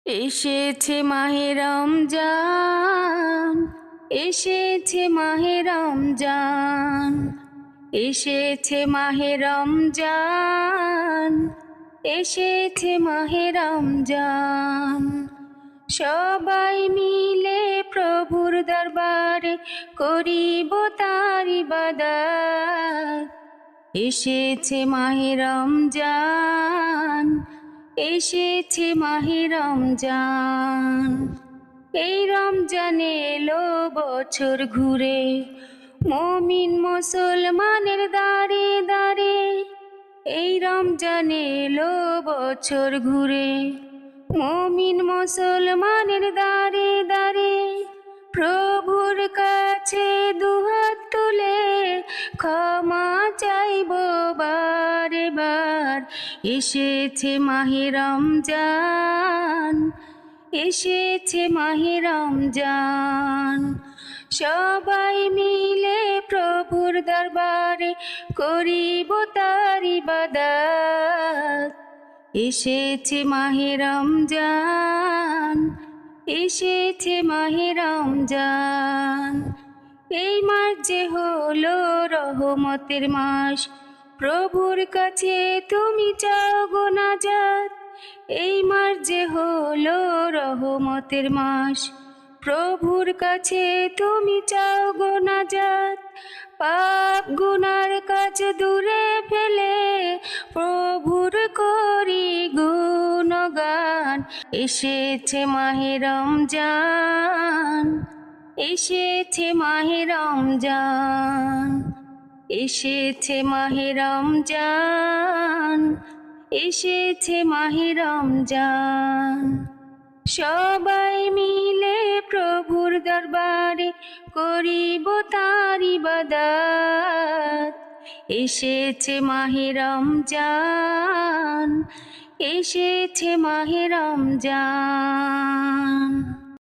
এসেছে মাহে রমজান, এসেছে মাহে রমজান, এসেছে মাহে রমজান, এসেছে মাহে রমজান। সবাই মিলে প্রভুর দরবারে করিব তার ইবাদত। এসেছে মাহে রমজান, এসেছে মাহে রমজান। এই রমজানে এলো বছর ঘুরে, মুমিন মুসলমানের দাঁড়ে দাঁড়ে। এই রমজানে এলো বছর ঘুরে, মুমিন মুসলমানের দাঁড়ে দাঁড়ে। প্রভুর কাছে দুহাত তুলে ক্ষমা চাইব বারে বার। এসেছে মাহে রমজান, এসেছে মাহে রমজান। সবাই মিলে প্রভুর দরবারে করিব তার ইবাদত। এসেছে মাহে রমজান, এসেছে মাহে রমজান। এই মাস যে হলো রহমতের মাস, প্রভুর কাছে তুমি চাও গো নাজাত। এই মাস যে হলো রহমতের মাস, প্রভুর কাছে তুমি চাও গো নাজাত। পাপ গুনার কাজ দূরে ফেলে প্রভুর করি গুণগান। এসেছে মাহে রমজান, এসেছে মাহে রমজান, এসেছে মাহে রমজান, এসেছে মাহে রমজান। সবাই মিলে প্রভুর দরবারে করিব তার ইবাদত। এসেছে মাহে রমজান, এসেছে মাহে রমজান।